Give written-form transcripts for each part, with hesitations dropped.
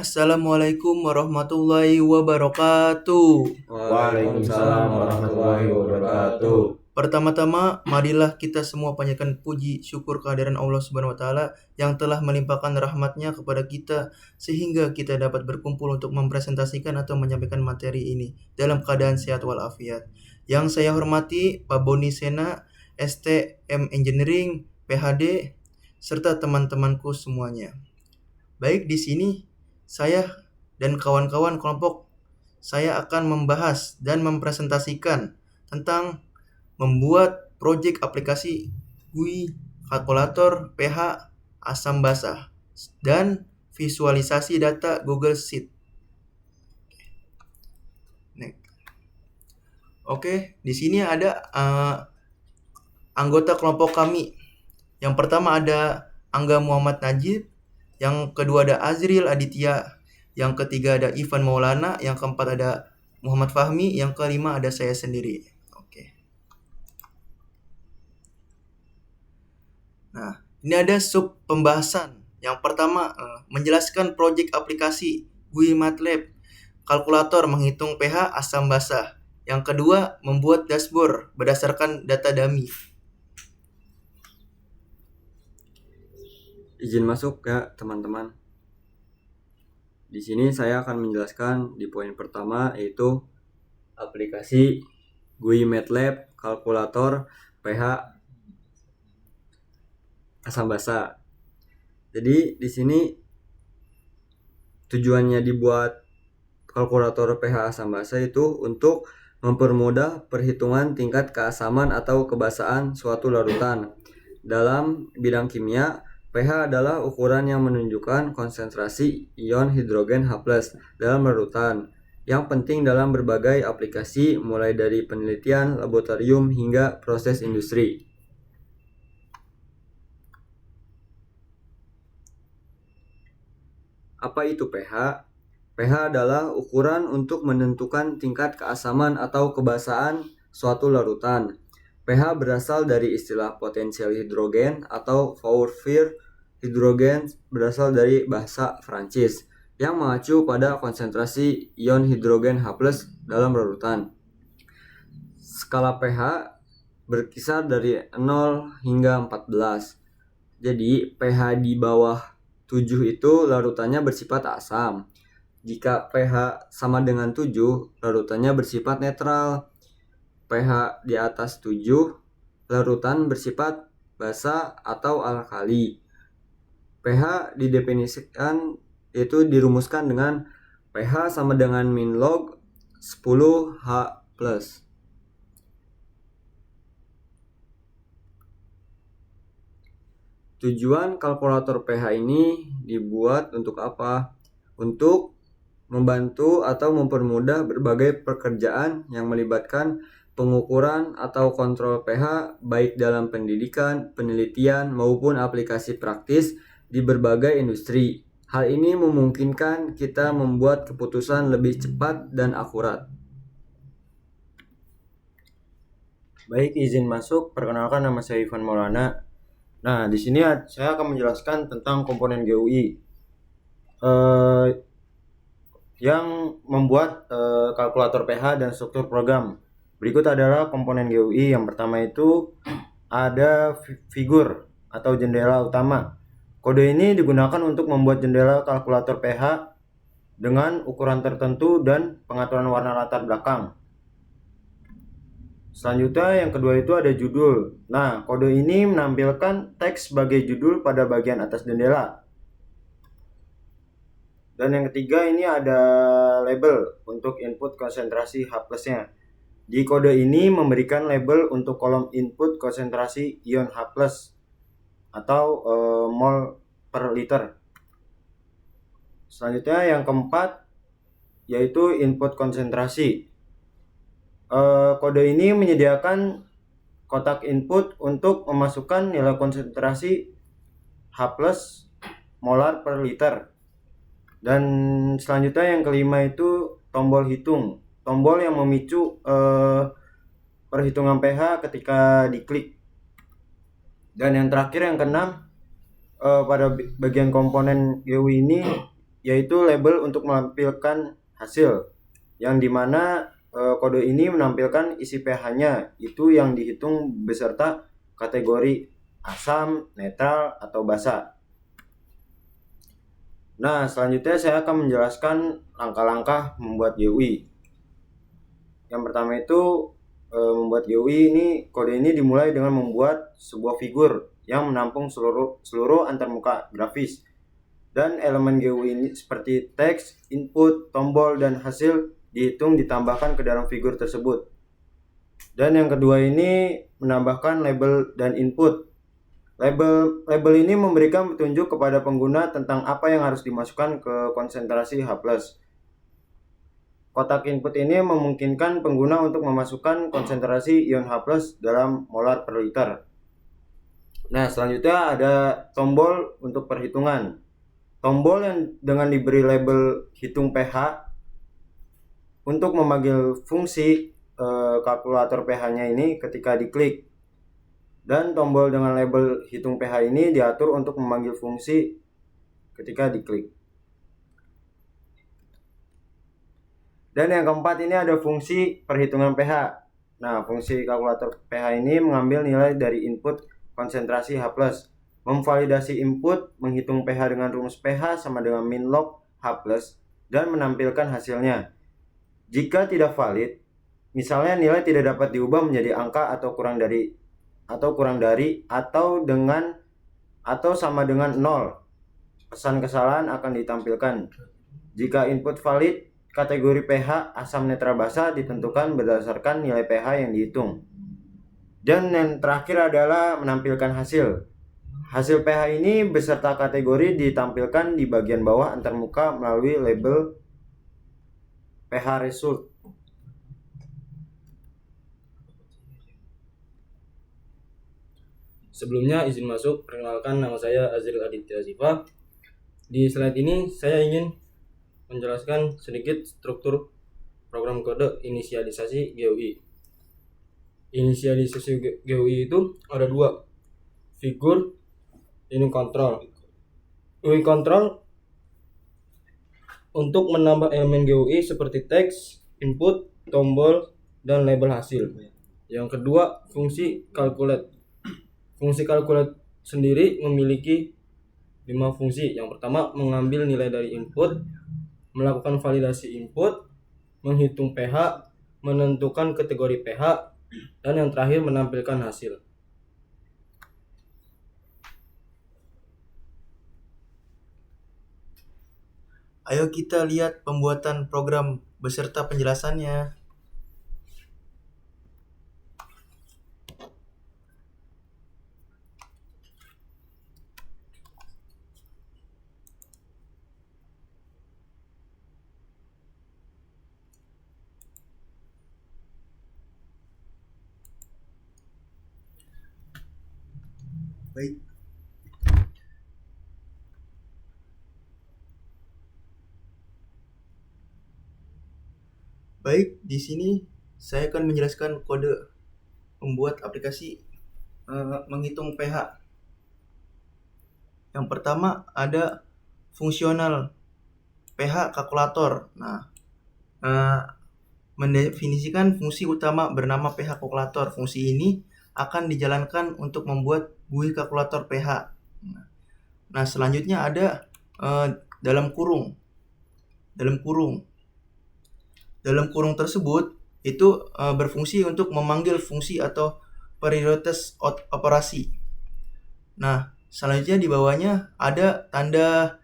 Assalamualaikum warahmatullahi wabarakatuh. Waalaikumsalam warahmatullahi wabarakatuh. Pertama-tama, marilah kita semua panjatkan puji syukur kehadiran Allah Subhanahu wa taala yang telah melimpahkan rahmat-Nya kepada kita sehingga kita dapat berkumpul untuk mempresentasikan atau menyampaikan materi ini dalam keadaan sehat walafiat. Yang saya hormati Pak Boni Sena, STM Engineering, PhD, serta teman-temanku semuanya. Baik, di sini saya dan kawan-kawan kelompok saya akan membahas dan mempresentasikan tentang membuat proyek aplikasi GUI, kalkulator, pH, asam basah, dan visualisasi data Google Sheet. Oke, di sini ada anggota kelompok kami. Yang pertama ada Angga Muhammad Najib, yang kedua ada Azril Aditya, yang ketiga ada Ivan Maulana, yang keempat ada Muhammad Fahmi, yang kelima ada saya sendiri. Oke. Nah, ini ada sub pembahasan. Yang pertama, menjelaskan proyek aplikasi GUI MATLAB, kalkulator menghitung pH asam basah. Yang kedua, membuat dashboard berdasarkan data dummy. Izin masuk ya teman-teman. Di sini saya akan menjelaskan di poin pertama, yaitu aplikasi GUI MATLAB, kalkulator, pH, asam basah. Jadi di sini tujuannya dibuat kalkulator pH asam basah itu untuk mempermudah perhitungan tingkat keasaman atau kebasahan suatu larutan. Dalam bidang kimia, pH adalah ukuran yang menunjukkan konsentrasi ion hidrogen H+ dalam larutan, yang penting dalam berbagai aplikasi mulai dari penelitian laboratorium hingga proses industri. Apa itu pH? pH adalah ukuran untuk menentukan tingkat keasaman atau kebasahan suatu larutan. pH berasal dari istilah potensial hidrogen atau Fourier hidrogen, berasal dari bahasa Prancis, yang mengacu pada konsentrasi ion hidrogen H+ dalam larutan. Skala pH berkisar dari 0 hingga 14. Jadi pH di bawah 7 itu larutannya bersifat asam. Jika pH sama dengan 7, larutannya bersifat netral. pH di atas 7, larutan bersifat basa atau alkali. pH didefinisikan, yaitu dirumuskan dengan pH sama dengan min log 10 H+. Tujuan kalkulator pH ini dibuat untuk apa? Untuk membantu atau mempermudah berbagai pekerjaan yang melibatkan pengukuran atau kontrol pH baik dalam pendidikan, penelitian, maupun aplikasi praktis di berbagai industri. Hal ini memungkinkan kita membuat keputusan lebih cepat dan akurat. Baik, izin masuk. Perkenalkan, nama saya Ivan Maulana. Nah, di sini saya akan menjelaskan tentang komponen GUI yang membuat kalkulator pH dan struktur program. Berikut adalah komponen GUI. Yang pertama itu ada figur atau jendela utama. Kode ini digunakan untuk membuat jendela kalkulator pH dengan ukuran tertentu dan pengaturan warna latar belakang. Selanjutnya yang kedua itu ada judul. Nah, kode ini menampilkan teks sebagai judul pada bagian atas jendela. Dan yang ketiga ini ada label untuk input konsentrasi H+-nya. Di kode ini memberikan label untuk kolom input konsentrasi ion H+ atau mol per liter. Selanjutnya yang keempat yaitu input konsentrasi. Kode ini menyediakan kotak input untuk memasukkan nilai konsentrasi H+ molar per liter. Dan selanjutnya yang kelima itu tombol hitung. Tombol yang memicu perhitungan pH ketika diklik. Dan yang terakhir yang keenam, pada bagian komponen GUI ini yaitu label untuk menampilkan hasil, yang dimana kode ini menampilkan isi pH-nya itu yang dihitung beserta kategori asam, netral, atau basa. Nah, selanjutnya saya akan menjelaskan langkah-langkah membuat GUI. Yang pertama itu membuat GUI ini, kode ini dimulai dengan membuat sebuah figur yang menampung seluruh antarmuka grafis. Dan elemen GUI ini seperti teks, input, tombol, dan hasil dihitung ditambahkan ke dalam figur tersebut. Dan yang kedua ini menambahkan label dan input. Label ini memberikan petunjuk kepada pengguna tentang apa yang harus dimasukkan ke konsentrasi H+. Kotak input ini memungkinkan pengguna untuk memasukkan konsentrasi ion H+ dalam molar per liter. Nah, selanjutnya ada tombol untuk perhitungan. Tombol yang dengan diberi label hitung pH untuk memanggil fungsi kalkulator pH-nya ini ketika diklik. Dan tombol dengan label hitung pH ini diatur untuk memanggil fungsi ketika diklik. Dan yang keempat ini ada fungsi perhitungan pH. Nah, fungsi kalkulator pH ini mengambil nilai dari input konsentrasi H+, memvalidasi input, menghitung pH dengan rumus pH sama dengan min log H+, dan menampilkan hasilnya. Jika tidak valid, misalnya nilai tidak dapat diubah menjadi angka atau kurang dari atau sama dengan 0, pesan kesalahan akan ditampilkan. Jika input valid, kategori pH asam, netral, basa ditentukan berdasarkan nilai pH yang dihitung. Dan yang terakhir adalah menampilkan hasil. Hasil pH ini beserta kategori ditampilkan di bagian bawah antarmuka melalui label pH result. Sebelumnya izin masuk, perkenalkan nama saya Azril Aditya Ziva. Di slide ini saya ingin menjelaskan sedikit struktur program kode inisialisasi GUI. Inisialisasi GUI itu ada dua, figur, ini kontrol. GUI kontrol untuk menambah elemen GUI seperti teks, input, tombol, dan label hasil. Yang kedua, fungsi calculate. Fungsi calculate sendiri memiliki 5 fungsi. Yang pertama, mengambil nilai dari input, melakukan validasi input, menghitung pH, menentukan kategori pH, dan yang terakhir menampilkan hasil. Ayo kita lihat pembuatan program beserta penjelasannya. Baik. Baik, di sini saya akan menjelaskan kode membuat aplikasi menghitung pH. Yang pertama ada fungsional pH kalkulator. Nah, mendefinisikan fungsi utama bernama pH kalkulator. Fungsi ini akan dijalankan untuk membuat GUI kalkulator pH. Nah, selanjutnya ada dalam kurung. Dalam kurung tersebut itu berfungsi untuk memanggil fungsi atau prioritas operasi. Nah, selanjutnya di bawahnya ada tanda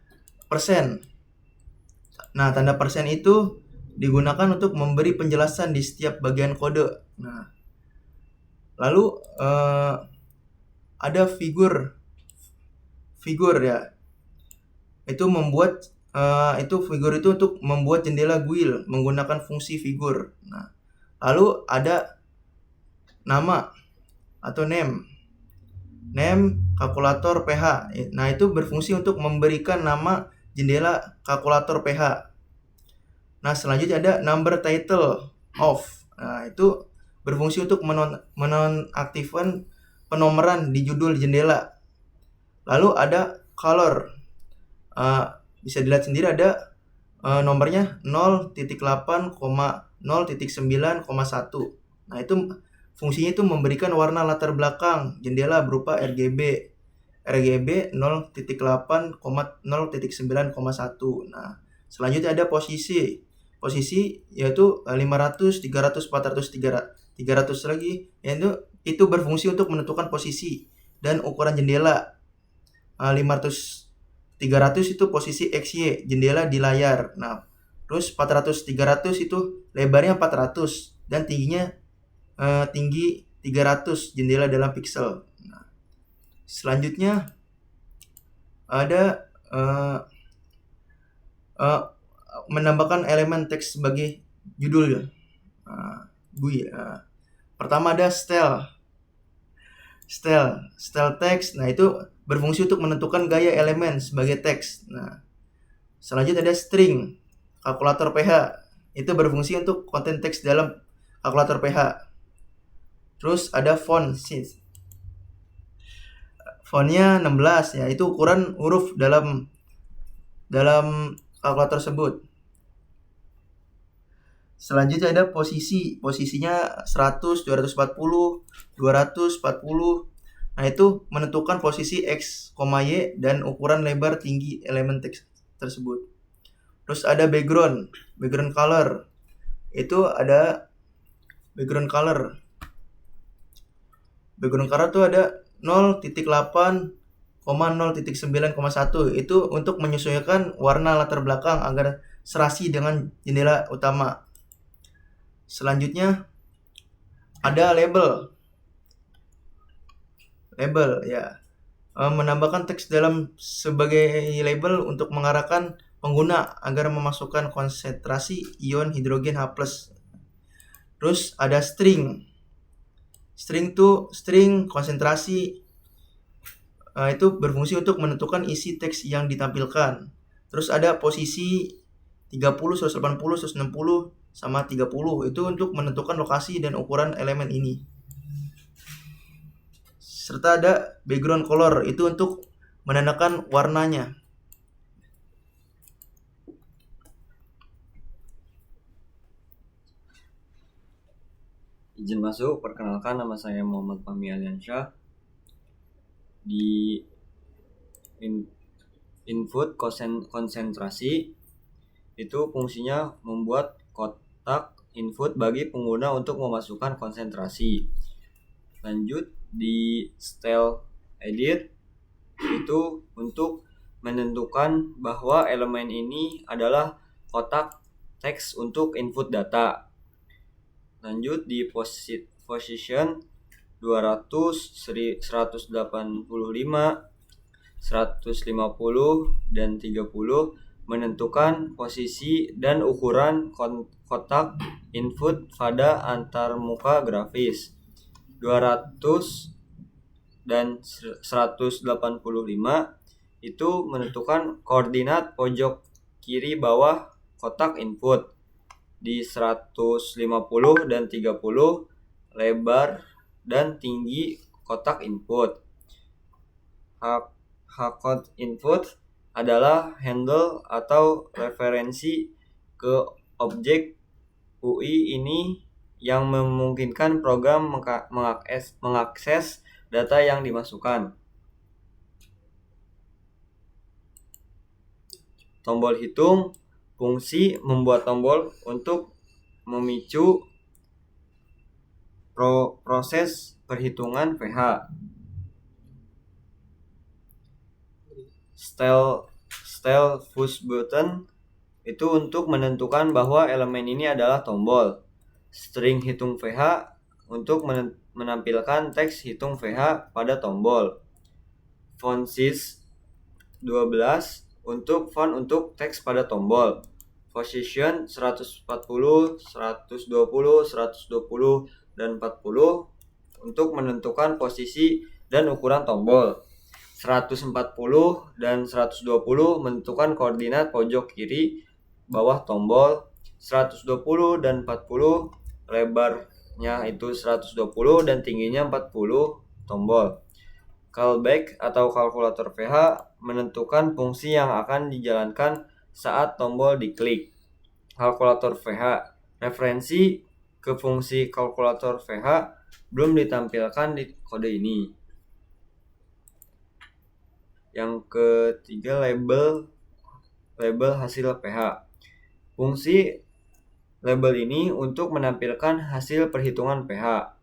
persen. Nah, tanda persen itu digunakan untuk memberi penjelasan di setiap bagian kode. Nah, lalu ada figur ya. Figur itu untuk membuat jendela GUI menggunakan fungsi figur. Nah, lalu ada nama atau name kalkulator pH. Nah, itu berfungsi untuk memberikan nama jendela kalkulator pH. Nah, selanjutnya ada number title of. Nah, itu berfungsi untuk menonaktifkan penomoran di judul jendela. Lalu ada color. bisa dilihat sendiri ada nomornya 0.8,0.9,1. Nah, itu fungsinya itu memberikan warna latar belakang jendela berupa RGB 0.8,0.9,1. Nah, selanjutnya ada posisi yaitu 500, 300, 400, 300 lagi, yaitu itu berfungsi untuk menentukan posisi dan ukuran jendela. 500, 300 itu posisi XY jendela di layar. Nah, terus 400, 300 itu lebarnya 400 dan tingginya tinggi 300 jendela dalam piksel. Nah, selanjutnya ada menambahkan elemen teks sebagai judul. GUI. Pertama ada style text. Nah, itu berfungsi untuk menentukan gaya elemen sebagai teks. Nah, selanjutnya ada string kalkulator pH. Itu berfungsi untuk konten teks dalam kalkulator pH. Terus ada font. Fontnya 16 ya, itu ukuran huruf dalam kalkulator tersebut. Selanjutnya ada posisinya 100, 240, 240. Nah, itu menentukan posisi X, Y dan ukuran lebar tinggi elemen teks tersebut. Terus ada background color. Itu ada background color. Background color itu ada 0.8,0.9,1. Itu untuk menyesuaikan warna latar belakang agar serasi dengan jendela utama. Selanjutnya ada label ya, menambahkan teks dalam sebagai label untuk mengarahkan pengguna agar memasukkan konsentrasi ion hidrogen H+. Terus ada string konsentrasi, itu berfungsi untuk menentukan isi teks yang ditampilkan. Terus ada posisi 30, 180, 160 sama 30, itu untuk menentukan lokasi dan ukuran elemen ini. Serta ada background color, itu untuk menandakan warnanya. Izin masuk, perkenalkan nama saya Muhammad Fahmi Aliansyah. Di input konsentrasi itu fungsinya membuat kotak input bagi pengguna untuk memasukkan konsentrasi. Lanjut di style edit itu untuk menentukan bahwa elemen ini adalah kotak teks untuk input data. Lanjut di position 200, 185, 150 dan 30 menentukan posisi dan ukuran kotak input pada antarmuka grafis. 200 dan 185 itu menentukan koordinat pojok kiri bawah kotak input. Di 150 dan 30 lebar dan tinggi kotak input. Hardcode input adalah handle atau referensi ke objek UI ini yang memungkinkan program mengakses data yang dimasukkan. Tombol hitung fungsi membuat tombol untuk memicu proses perhitungan pH. Style push button itu untuk menentukan bahwa elemen ini adalah tombol. String hitung pH untuk menampilkan teks hitung pH pada tombol. Font size 12 untuk font untuk teks pada tombol. Position 140, 120, 120 dan 40 untuk menentukan posisi dan ukuran tombol. 140 dan 120 menentukan koordinat pojok kiri bawah tombol. 120 dan 40 lebarnya itu 120 dan tingginya 40 tombol. Callback atau kalkulator pH menentukan fungsi yang akan dijalankan saat tombol diklik. Kalkulator VH. Referensi ke fungsi kalkulator VH belum ditampilkan di kode ini. Yang ketiga, label hasil PH. Fungsi label ini untuk menampilkan hasil perhitungan PH.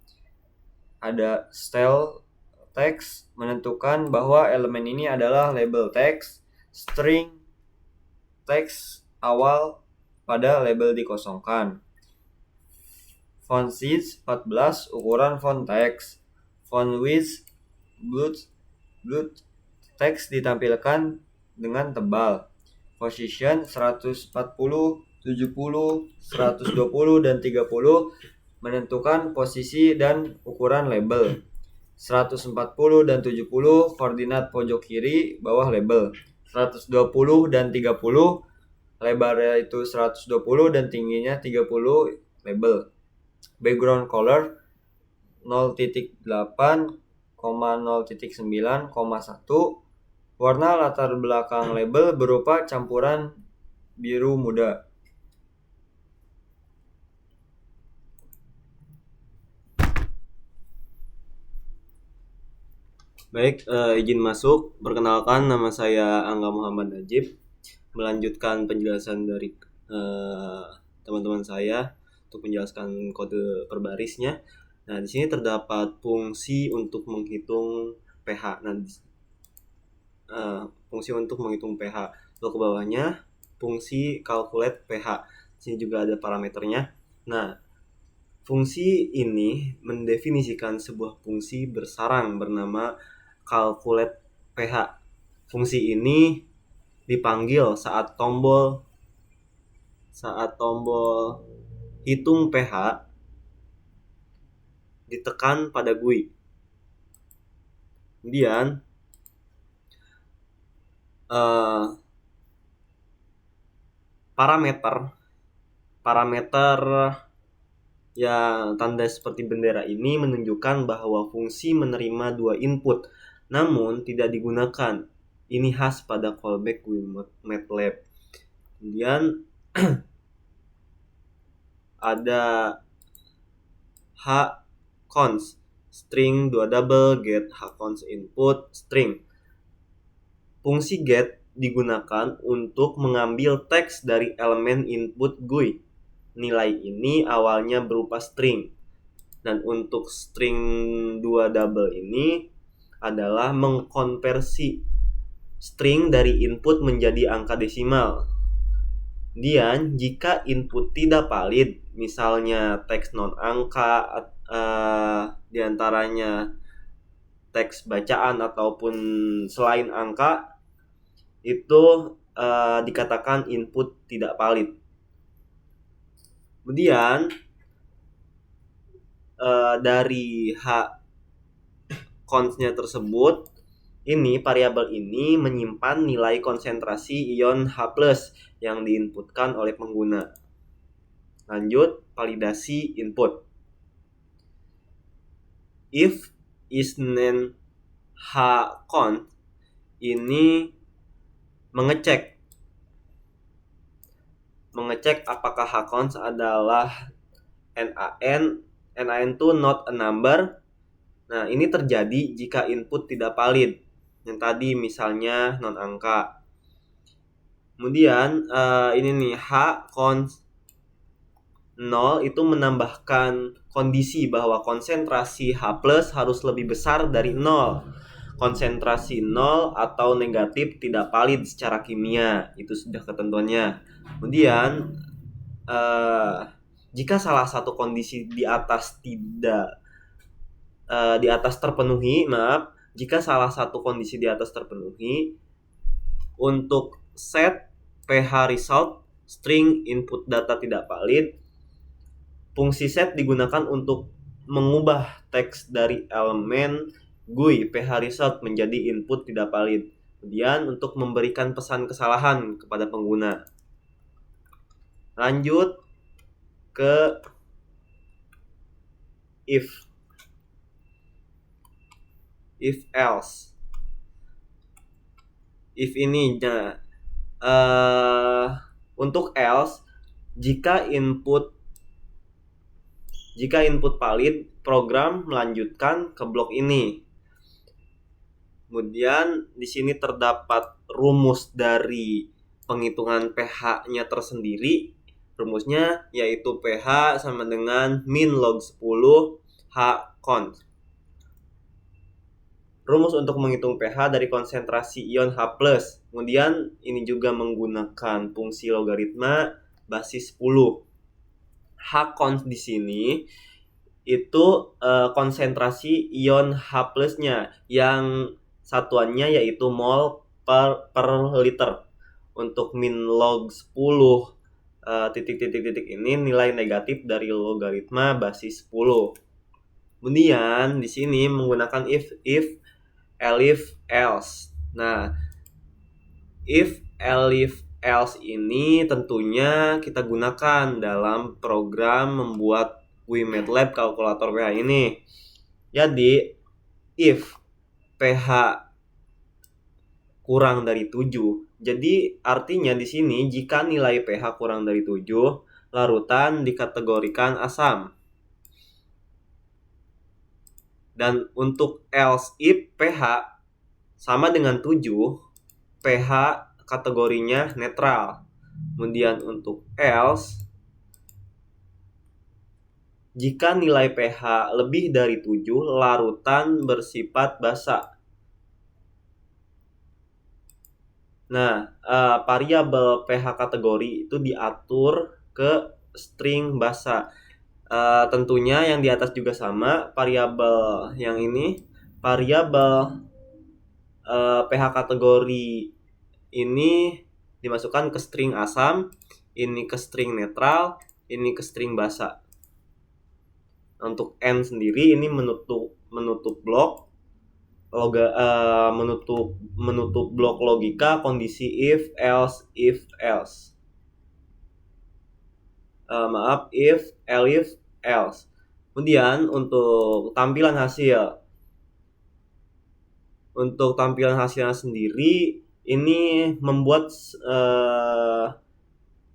Ada style text menentukan bahwa elemen ini adalah label text, string teks awal pada label dikosongkan. Font size 14 ukuran font text. Font width blood teks ditampilkan dengan tebal. Position 140, 70, 120 dan 30 menentukan posisi dan ukuran label. 140 dan 70 koordinat pojok kiri bawah label. 120 dan 30 lebarnya itu 120 dan tingginya 30 label. Background color 0.8, 0.9,1. Warna latar belakang label berupa campuran biru muda. Baik, izin masuk. Perkenalkan, nama saya Angga Muhammad Najib. Melanjutkan penjelasan dari teman-teman saya untuk menjelaskan kode perbarisnya. Nah, di sini terdapat fungsi untuk menghitung pH. Nah, fungsi untuk menghitung pH. Lalu ke bawahnya fungsi calculate pH. Di sini juga ada parameternya. Nah, fungsi ini mendefinisikan sebuah fungsi bersarang bernama calculate pH. Fungsi ini dipanggil saat tombol hitung pH ditekan pada GUI. Kemudian parameter yang tanda seperti bendera ini menunjukkan bahwa fungsi menerima dua input namun tidak digunakan. Ini khas pada callback GUI MATLAB. Kemudian ada hcons string 2 double get hcons input string. Fungsi get digunakan untuk mengambil teks dari elemen input GUI. Nilai ini awalnya berupa string. Dan untuk string 2 double ini adalah mengkonversi string dari input menjadi angka desimal. Dan jika input tidak valid, misalnya teks non angka, diantaranya teks bacaan ataupun selain angka, itu dikatakan input tidak valid. Kemudian dari cons-nya tersebut, ini variabel ini menyimpan nilai konsentrasi ion H+ yang diinputkan oleh pengguna. Lanjut, validasi input. If isNamed hcons ini mengecek apakah hcons adalah NaN itu not a number. Nah, ini terjadi jika input tidak valid. Yang tadi misalnya non angka. Kemudian ini nih hcons 0 itu menambahkan kondisi bahwa konsentrasi H+ harus lebih besar dari 0. Konsentrasi 0 atau negatif tidak valid secara kimia. Itu sudah ketentuannya. Kemudian jika salah satu kondisi di atas terpenuhi, jika salah satu kondisi di atas terpenuhi, untuk set pH result string input data tidak valid, fungsi set digunakan untuk mengubah teks dari elemen GUI pH result menjadi input tidak valid. Kemudian untuk memberikan pesan kesalahan kepada pengguna. Lanjut ke if else. if ini. Nah, untuk else, jika input valid, program melanjutkan ke blok ini. Kemudian di sini terdapat rumus dari penghitungan pH-nya tersendiri. Rumusnya yaitu pH sama dengan min log 10 H cons. Rumus untuk menghitung pH dari konsentrasi ion H+. Kemudian ini juga menggunakan fungsi logaritma basis 10. H cons di sini itu konsentrasi ion H+-nya yang satuannya yaitu mol per liter. Untuk min log 10 titik-titik ini nilai negatif dari logaritma basis 10. Kemudian di sini menggunakan if else. Nah, if else ini tentunya kita gunakan dalam program membuat GUI-MATLAB kalkulator pH ini. Jadi, if pH kurang dari 7. Jadi, artinya di sini jika nilai pH kurang dari 7, larutan dikategorikan asam. Dan untuk else if pH sama dengan 7, pH kategorinya netral. Kemudian untuk else, jika nilai pH lebih dari 7, larutan bersifat basa. Nah, variabel pH kategori itu diatur ke string basa. Tentunya yang di atas juga sama, variabel yang ini, variabel pH kategori ini dimasukkan ke string asam, ini ke string netral, ini ke string basa. Untuk N sendiri ini menutup blok menutup blok logika kondisi if else. If else. Kemudian untuk tampilan hasil. Untuk tampilan hasilnya sendiri ini membuat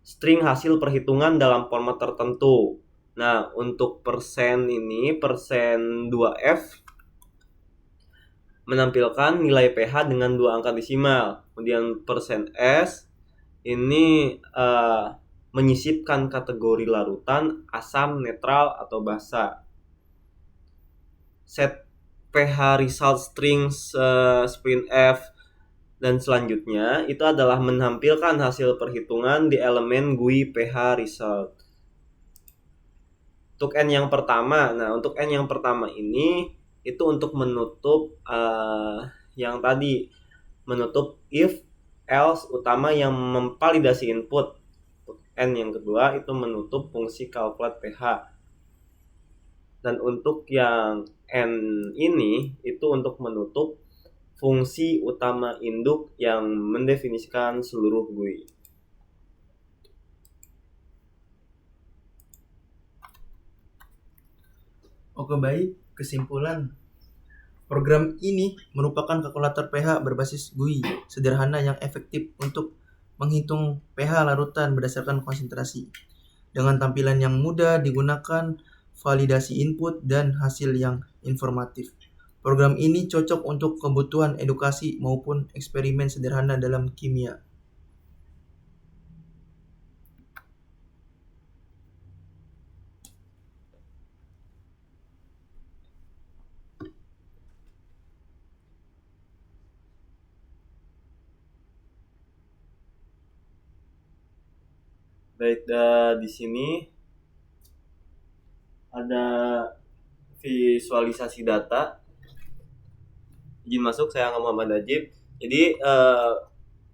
string hasil perhitungan dalam format tertentu. Nah, untuk persen ini, persen 2F menampilkan nilai pH dengan 2 angka desimal. Kemudian persen S ini menyisipkan kategori larutan asam, netral, atau basa. Set pH result strings printf dan selanjutnya itu adalah menampilkan hasil perhitungan di elemen GUI pH result. Untuk N yang pertama, untuk N yang pertama ini itu untuk menutup yang tadi, menutup if else utama yang memvalidasi input. Untuk N yang kedua itu menutup fungsi calculate pH. Dan untuk yang N ini itu untuk menutup fungsi utama induk yang mendefinisikan seluruh GUI. Oke, baik. Kesimpulan, program ini merupakan kalkulator pH berbasis GUI sederhana yang efektif untuk menghitung pH larutan berdasarkan konsentrasi. Dengan tampilan yang mudah digunakan, validasi input, dan hasil yang informatif. Program ini cocok untuk kebutuhan edukasi maupun eksperimen sederhana dalam kimia. Baik, di sini ada visualisasi data. Izin masuk, saya Muhammad Najib. Jadi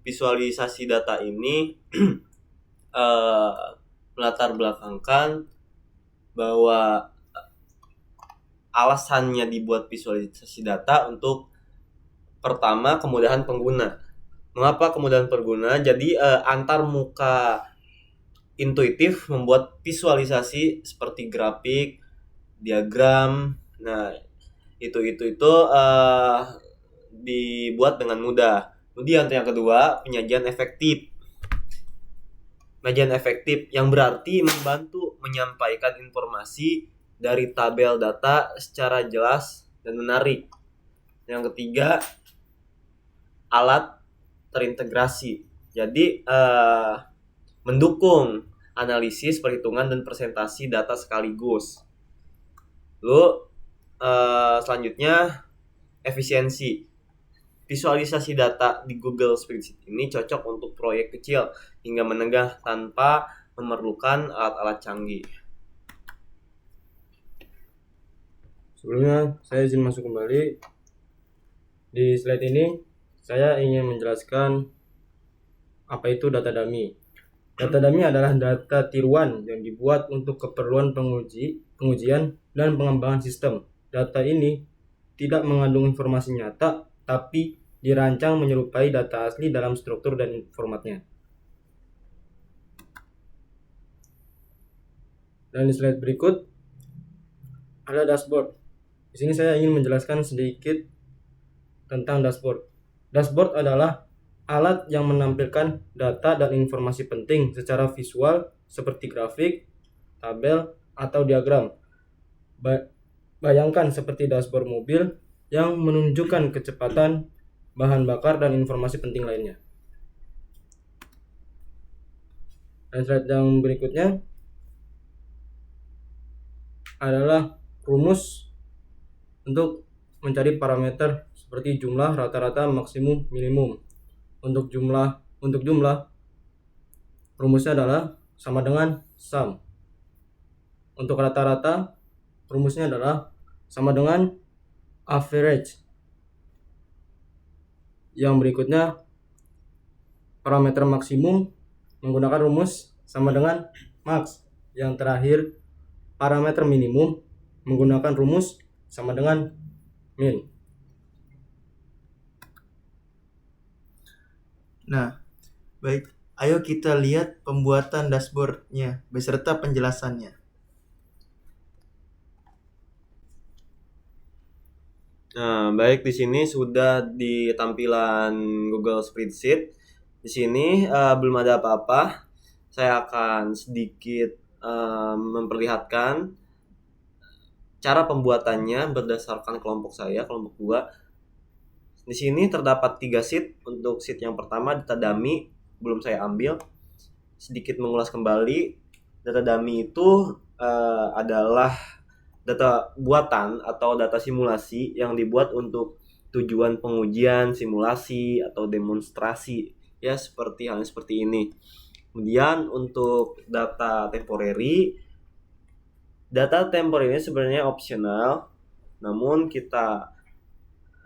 visualisasi data ini melatar belakangkan bahwa alasannya dibuat visualisasi data untuk pertama kemudahan pengguna. Mengapa kemudahan pengguna? Jadi antar muka intuitif membuat visualisasi seperti grafik, diagram. Nah, itu dibuat dengan mudah. Kemudian yang kedua, penyajian efektif. Penyajian efektif yang berarti membantu menyampaikan informasi dari tabel data secara jelas dan menarik. Yang ketiga, alat terintegrasi. Jadi mendukung analisis, perhitungan, dan presentasi data sekaligus. Lalu selanjutnya, efisiensi. Visualisasi data di Google Spreadsheet ini cocok untuk proyek kecil hingga menengah tanpa memerlukan alat-alat canggih. Sebelumnya saya izin masuk kembali. Di slide ini saya ingin menjelaskan apa itu data dummy. Data dummy adalah data tiruan yang dibuat untuk keperluan pengujian dan pengembangan sistem. Data ini tidak mengandung informasi nyata, tapi dirancang menyerupai data asli dalam struktur dan formatnya. Dan di slide berikut ada dashboard. Di sini saya ingin menjelaskan sedikit tentang dashboard. Dashboard adalah alat yang menampilkan data dan informasi penting secara visual seperti grafik, tabel, atau diagram. Bayangkan seperti dashboard mobil yang menunjukkan kecepatan, bahan bakar, dan informasi penting lainnya. Dan slide yang berikutnya adalah rumus untuk mencari parameter seperti jumlah, rata-rata, maksimum, minimum. Untuk jumlah rumusnya adalah sama dengan sum. Untuk rata-rata rumusnya adalah sama dengan average. Yang berikutnya, parameter maksimum menggunakan rumus sama dengan max. Yang terakhir, parameter minimum menggunakan rumus sama dengan min. Nah, baik. Ayo kita lihat pembuatan dashboardnya beserta penjelasannya. Nah, baik, di sini sudah di tampilan Google Spreadsheet. Di sini belum ada apa-apa. Saya akan sedikit memperlihatkan cara pembuatannya berdasarkan kelompok saya, kelompok 2. Di sini terdapat 3 sheet. Untuk sheet yang pertama, data dummy, belum saya ambil. Sedikit mengulas kembali, data dummy itu adalah data buatan atau data simulasi yang dibuat untuk tujuan pengujian, simulasi, atau demonstrasi, ya seperti halnya seperti ini. Kemudian untuk data temporary ini sebenarnya opsional, namun kita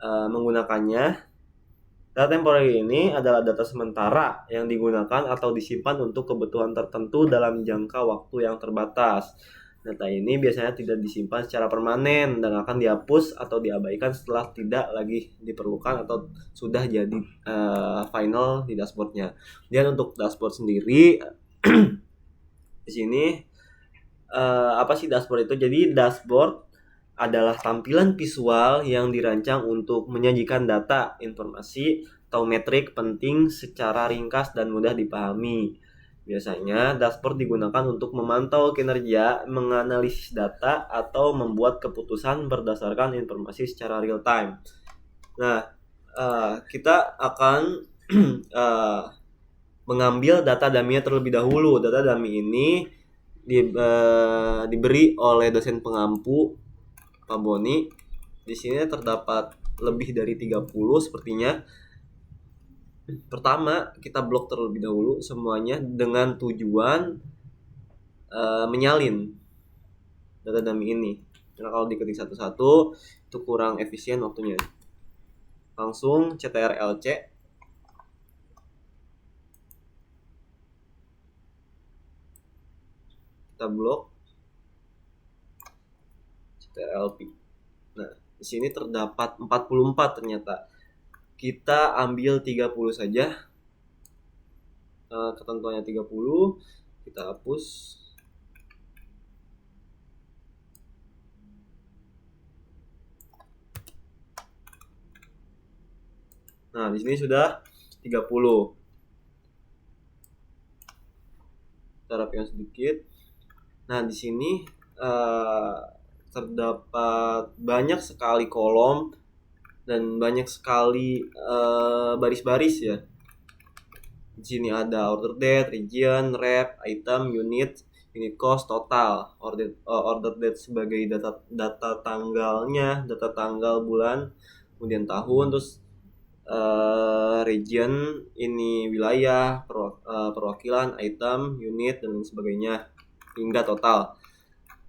menggunakannya. Data temporary ini adalah data sementara yang digunakan atau disimpan untuk kebutuhan tertentu dalam jangka waktu yang terbatas. Data ini biasanya tidak disimpan secara permanen dan akan dihapus atau diabaikan setelah tidak lagi diperlukan atau sudah jadi final di dashboardnya. Dan untuk dashboard sendiri, di sini apa sih dashboard itu? Jadi dashboard adalah tampilan visual yang dirancang untuk menyajikan data, informasi, atau metrik penting secara ringkas dan mudah dipahami. Biasanya, dashboard digunakan untuk memantau kinerja, menganalisis data, atau membuat keputusan berdasarkan informasi secara real time. Nah, kita akan mengambil data dummy terlebih dahulu. Data dummy ini diberi oleh dosen pengampu Pak Boni. Di sini terdapat lebih dari 30 sepertinya. Pertama, kita blok terlebih dahulu semuanya dengan tujuan menyalin data dummy ini. Karena kalau diketik satu-satu itu kurang efisien waktunya. Langsung CTRL-C. Kita blok. CTRL-P. Nah, di sini terdapat 44 ternyata. Kita ambil 30 saja. Ketentuannya 30. Kita hapus. Nah, di sini sudah 30. Kita rapikan sedikit. Nah, di sini terdapat banyak sekali kolom dan banyak sekali baris-baris ya. Di sini ada order date, region, rep, item, unit cost, total. Order date sebagai data tanggalnya, data tanggal bulan, kemudian tahun, terus region ini wilayah, perwakilan, item, unit dan lain sebagainya hingga total.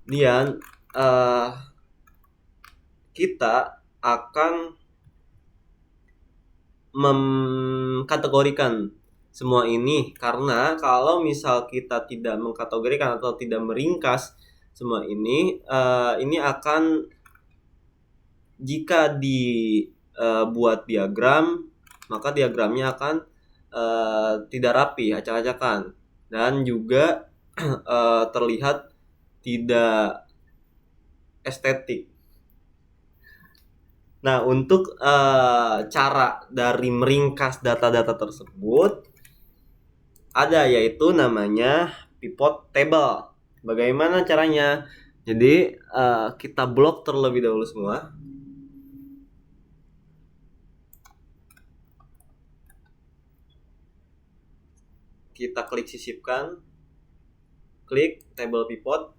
Kemudian kita akan mengkategorikan semua ini, karena kalau misal kita tidak mengkategorikan atau tidak meringkas semua ini akan, jika dibuat diagram, maka diagramnya akan tidak rapi, acak-acakan, dan juga terlihat tidak estetik. Nah, untuk cara dari meringkas data-data tersebut ada, yaitu namanya pivot table. Bagaimana caranya? Jadi kita blok terlebih dahulu semua. Kita klik sisipkan, klik table pivot.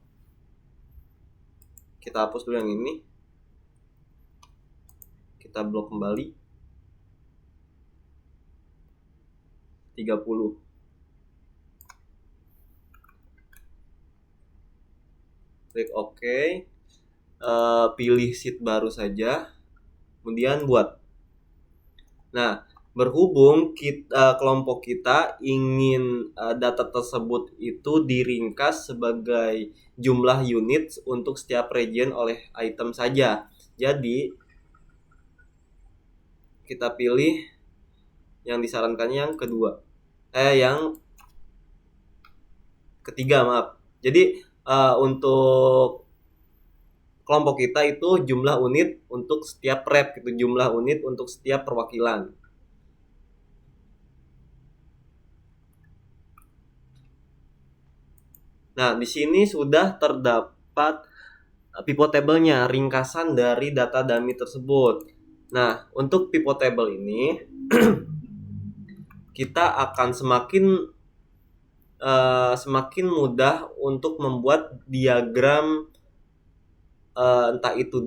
Kita hapus dulu yang ini. Kita blok kembali 30. Klik OK. Pilih sheet baru saja, kemudian buat. Nah, berhubung kelompok kita ingin data tersebut itu diringkas sebagai jumlah unit untuk setiap region oleh item saja. Jadi kita pilih yang disarankannya yang kedua. Yang ketiga, maaf. Jadi untuk kelompok kita itu jumlah unit untuk setiap rep, gitu, jumlah unit untuk setiap perwakilan. Nah, di sini sudah terdapat pivot table-nya, ringkasan dari data dummy tersebut. Nah, untuk pivot table ini kita akan semakin mudah untuk membuat diagram, entah itu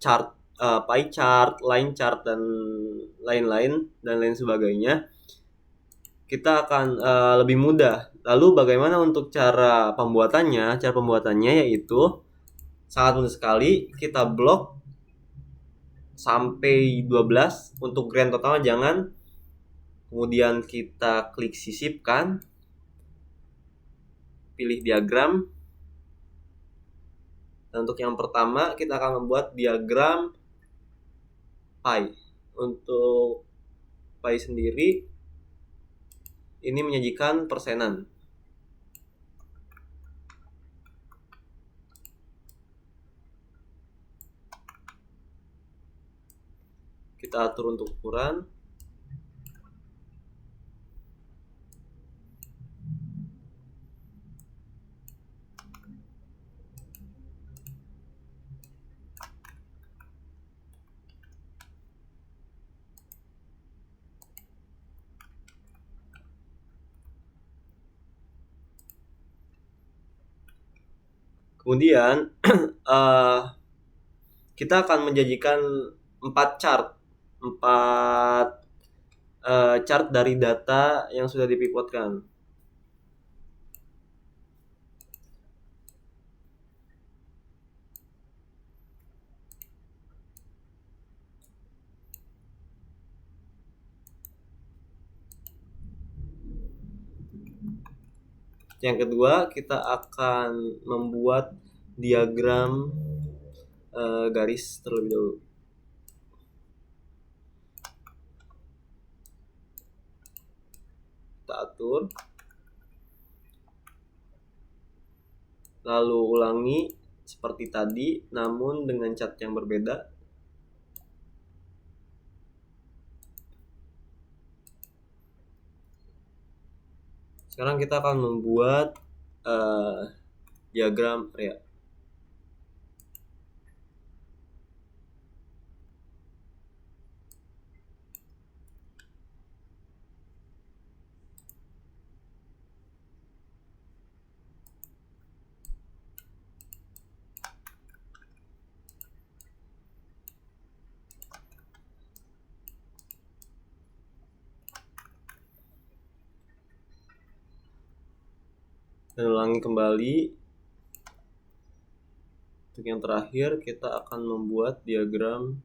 chart, pie chart, line chart, dan lain-lain sebagainya. Kita akan lebih mudah. Lalu bagaimana untuk cara pembuatannya? Cara pembuatannya yaitu sangat mudah sekali. Kita blok sampai 12 untuk grand total jangan. Kemudian kita klik sisipkan, pilih diagram. Dan untuk yang pertama kita akan membuat diagram pie. Untuk pie sendiri ini menyajikan persenan. Kita atur untuk ukuran. Kemudian kita akan menjanjikan 4 chart dari data yang sudah dipivotkan. Yang kedua, kita akan membuat diagram garis terlebih dahulu. Kita atur. Lalu ulangi seperti tadi, namun dengan cat yang berbeda. Sekarang kita akan membuat diagram area. Dan ulangi kembali. Untuk yang terakhir kita akan membuat diagram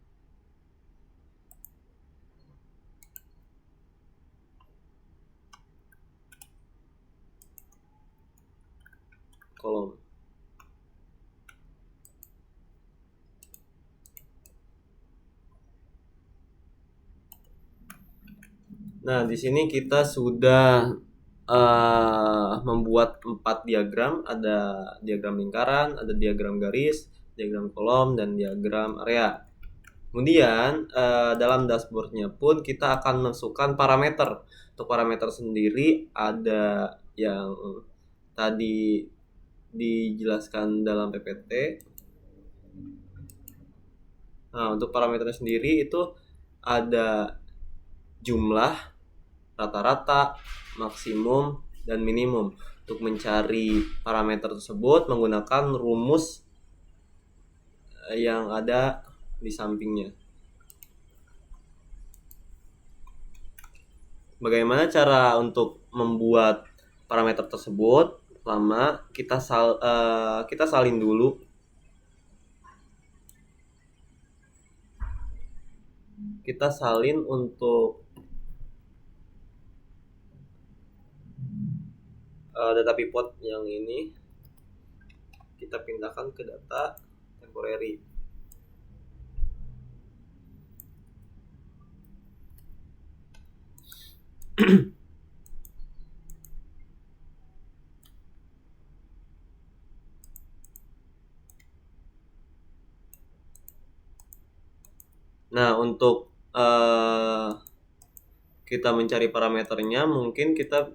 kolom. Nah, di sini kita sudah membuat 4 diagram. Ada diagram lingkaran, ada diagram garis, diagram kolom, dan diagram area. Kemudian dalam dashboardnya pun kita akan masukkan parameter. Untuk parameter sendiri ada yang tadi dijelaskan dalam PPT. Nah, untuk parameternya sendiri itu ada jumlah, rata-rata, maksimum, dan minimum. Untuk mencari parameter tersebut menggunakan rumus yang ada di sampingnya. Bagaimana cara untuk membuat parameter tersebut? Pertama, kita salin dulu. Kita salin untuk data pivot yang ini. Kita pindahkan ke data temporary. Nah, untuk kita mencari parameternya, mungkin kita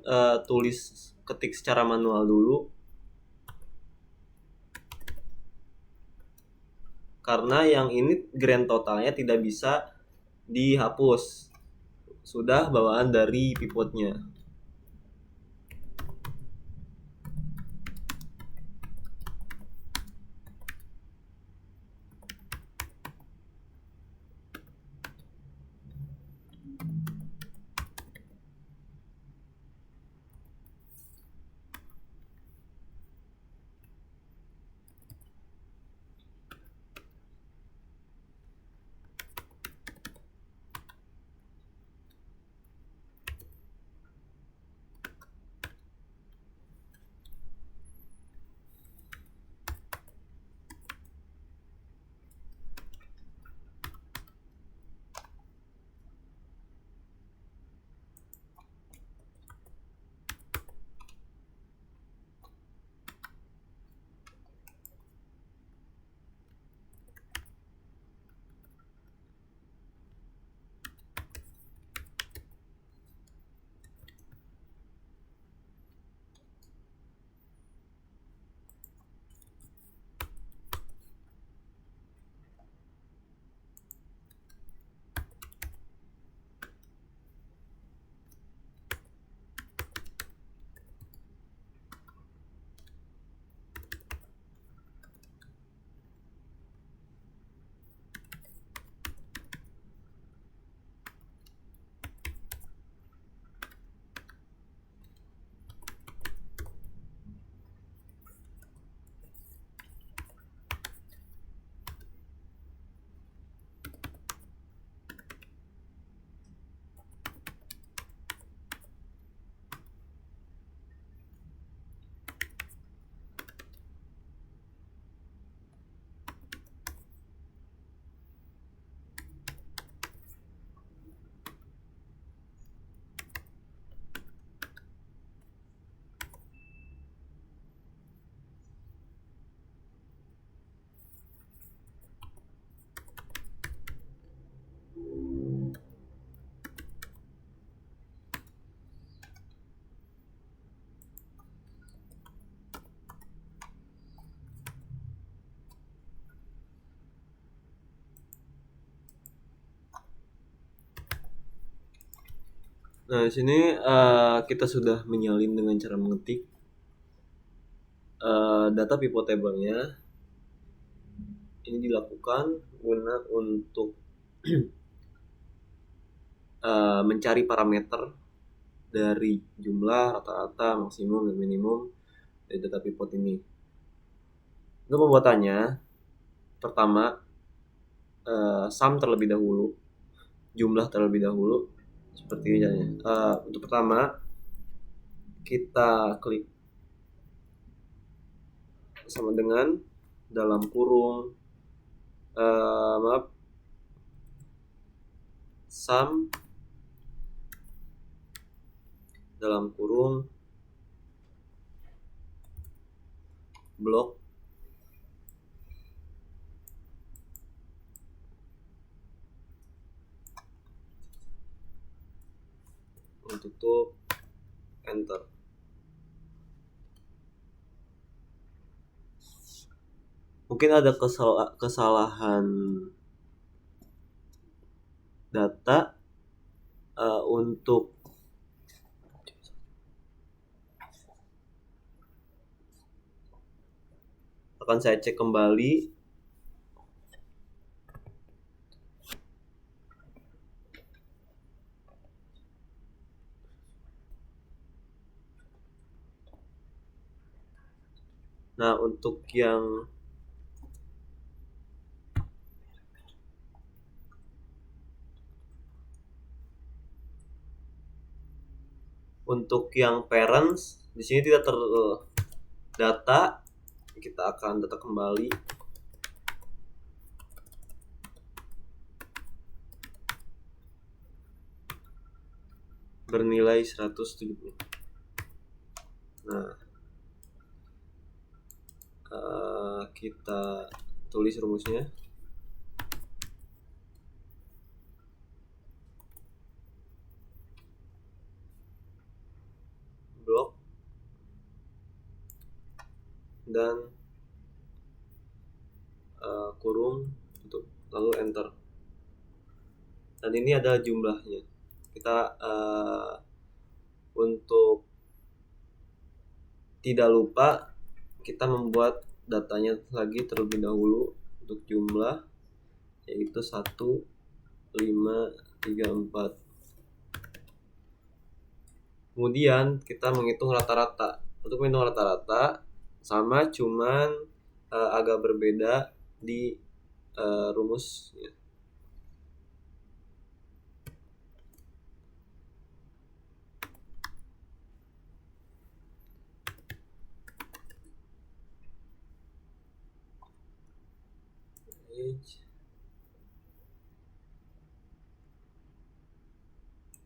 ketik secara manual dulu. Karena yang ini grand totalnya tidak bisa dihapus. Sudah bawaan dari pivotnya. Nah, di sini kita sudah menyalin dengan cara mengetik data pivot table-nya. Ini dilakukan guna untuk mencari parameter dari jumlah, rata-rata, maksimum, dan minimum dari data pivot ini. Untuk pembuatannya, pertama sum terlebih dahulu, jumlah terlebih dahulu, seperti ini caranya. Untuk pertama, kita klik sama dengan dalam kurung sum dalam kurung blok tutup, enter. Mungkin ada kesalahan data untuk akan saya cek kembali. Nah, untuk yang parents di sini tidak terdata, kita akan data kembali. Bernilai 170. Nah, kita tulis rumusnya. Blok dan kurung tutup, lalu enter. Dan ini adalah jumlahnya. Kita untuk tidak lupa, kita membuat datanya lagi terlebih dahulu untuk jumlah, yaitu 1, 5, 3, 4. Kemudian kita menghitung rata-rata. Untuk menghitung rata-rata sama, cuman agak berbeda di rumusnya.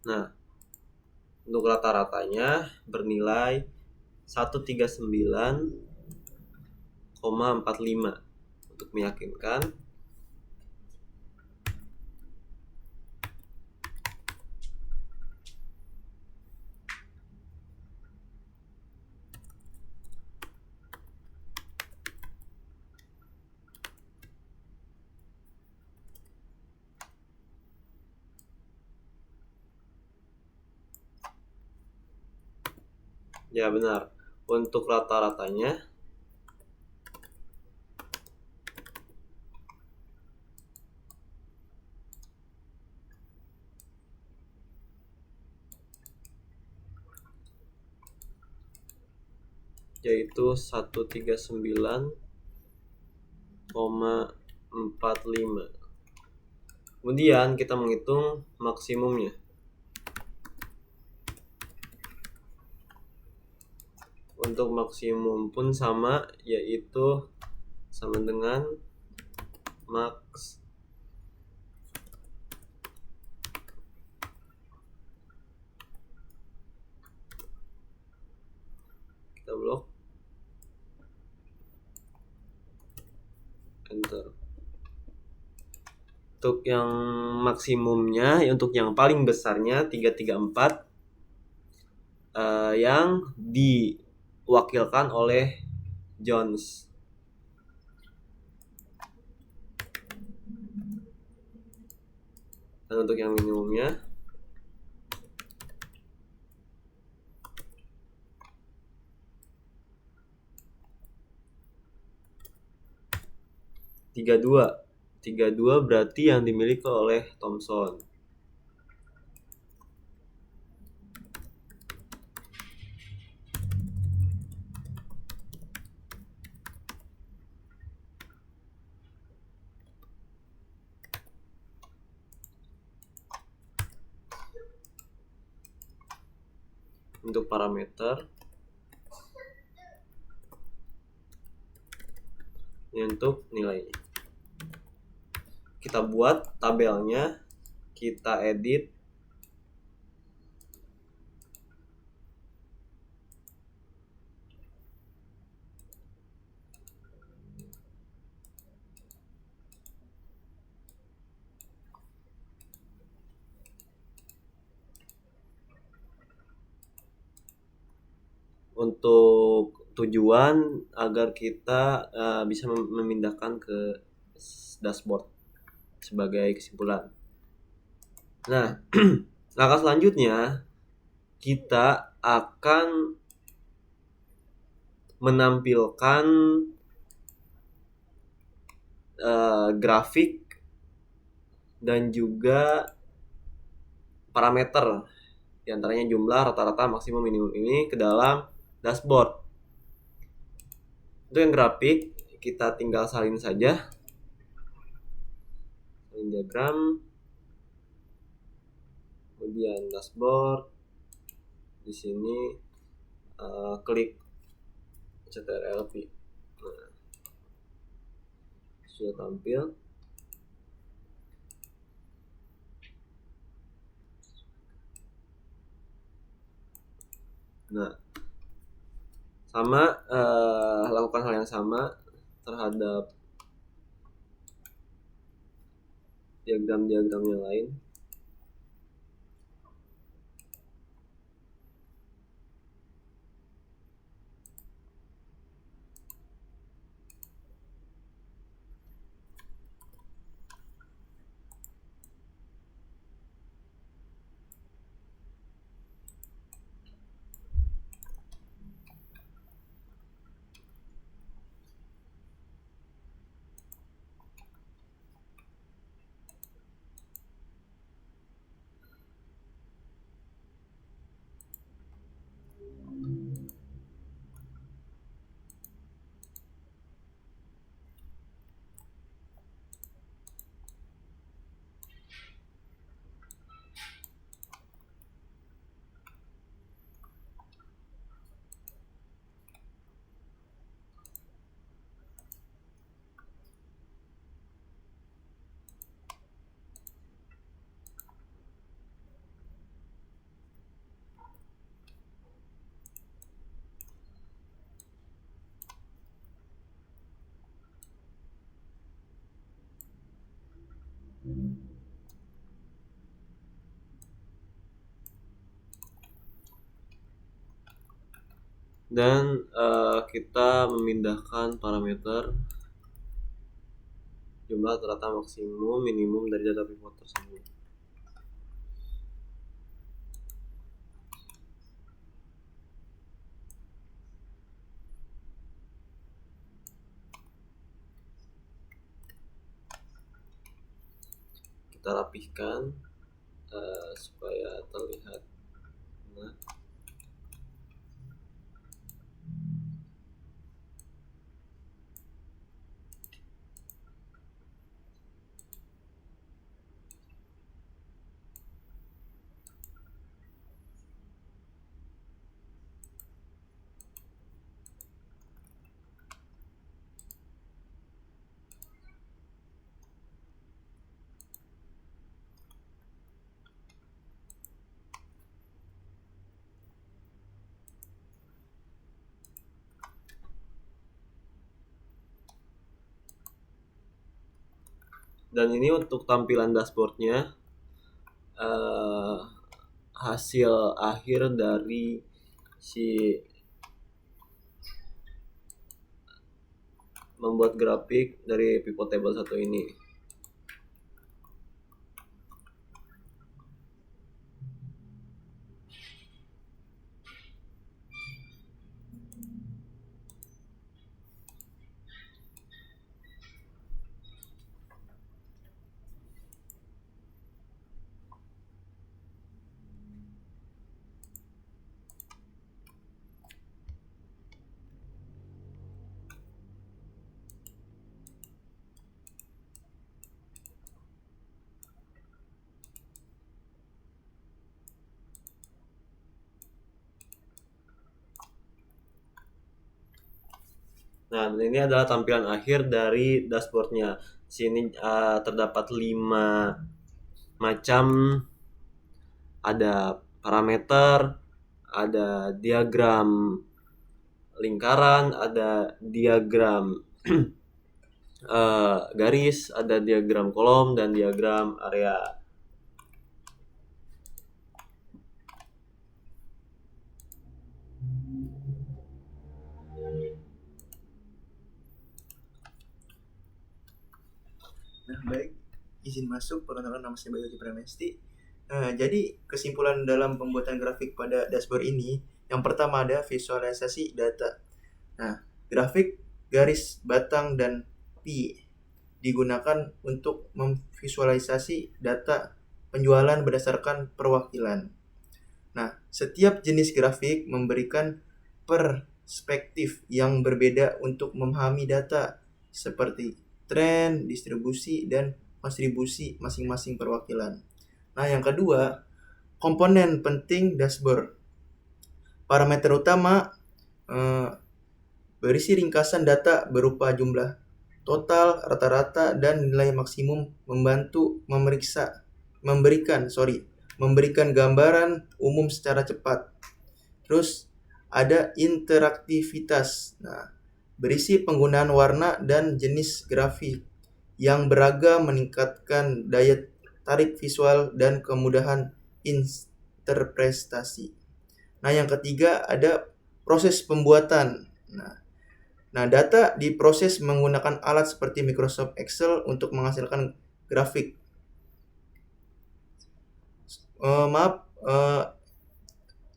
Nah, untuk rata-ratanya bernilai 139,45. Untuk meyakinkan, ya benar. Untuk rata-ratanya yaitu 139,45. Kemudian kita menghitung maksimumnya. Untuk maksimum pun sama, yaitu sama dengan max kita blok, enter. Untuk yang maksimumnya, untuk yang paling besarnya 334 yang diwakilkan oleh Jones. Dan untuk yang minimumnya 32. 32 berarti yang dimiliki oleh Thomson. Untuk parameter ini untuk nilainya. Kita buat tabelnya, kita edit. Untuk tujuan agar kita bisa memindahkan ke dashboard sebagai kesimpulan. Nah, langkah selanjutnya kita akan menampilkan grafik dan juga parameter, diantaranya jumlah, rata-rata, maksimum, minimum ini ke dalam dashboard. Untuk yang grafik kita tinggal salin saja, salin diagram, kemudian dashboard. Di sini klik CTRL-V. Nah, sudah tampil. Nah, sama lakukan hal yang sama terhadap diagram-diagram yang lain. Dan kita memindahkan parameter jumlah, rata-rata, maksimum, minimum dari data pivot tersebut. Kita rapihkan supaya terlihat. Nah, dan ini untuk tampilan dashboardnya, hasil akhir dari si membuat grafik dari pivot table 1 ini. Nah, ini adalah tampilan akhir dari dashboardnya. Sini terdapat 5 macam, ada parameter, ada diagram lingkaran, ada diagram garis, ada diagram kolom, dan diagram area. Nah, baik, izin masuk. Perkenalkan, nama saya Bayu Haji Pramesti. Jadi kesimpulan dalam pembuatan grafik pada dashboard ini, yang pertama ada visualisasi data. Nah, grafik garis, batang, dan pi digunakan untuk memvisualisasi data penjualan berdasarkan perwakilan. Nah, setiap jenis grafik memberikan perspektif yang berbeda untuk memahami data seperti tren, distribusi, dan kontribusi masing-masing perwakilan. Nah, yang kedua, komponen penting dashboard. Parameter utama berisi ringkasan data berupa jumlah total, rata-rata, dan nilai maksimum, membantu memberikan gambaran umum secara cepat. Terus ada interaktivitas. Nah, berisi penggunaan warna dan jenis grafik yang beragam meningkatkan daya tarik visual dan kemudahan interpretasi. Nah, yang ketiga ada proses pembuatan. Nah, data diproses menggunakan alat seperti Microsoft Excel untuk menghasilkan grafik.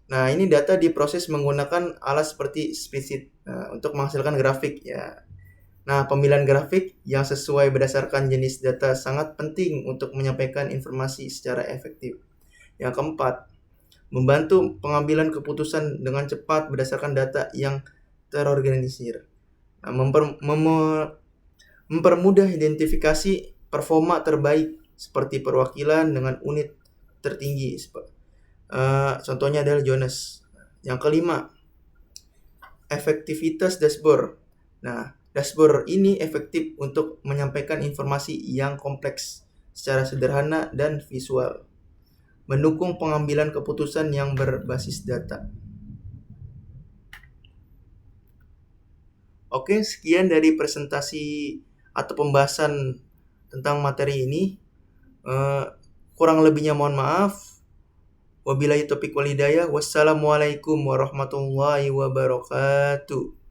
Nah, ini data diproses menggunakan alat seperti spreadsheet untuk menghasilkan grafik ya. Nah, pemilihan grafik yang sesuai berdasarkan jenis data sangat penting untuk menyampaikan informasi secara efektif. Yang keempat, membantu pengambilan keputusan dengan cepat berdasarkan data yang terorganisir. Nah, mempermudah identifikasi performa terbaik seperti perwakilan dengan unit tertinggi. Contohnya adalah Jonas. Yang kelima, efektivitas dashboard. Nah, dashboard ini efektif untuk menyampaikan informasi yang kompleks secara sederhana dan visual, mendukung pengambilan keputusan yang berbasis data. Oke, sekian dari presentasi atau pembahasan tentang materi ini. Kurang lebihnya mohon maaf. Wabillahi taufiq wal hidayah. Wassalamualaikum warahmatullahi wabarakatuh.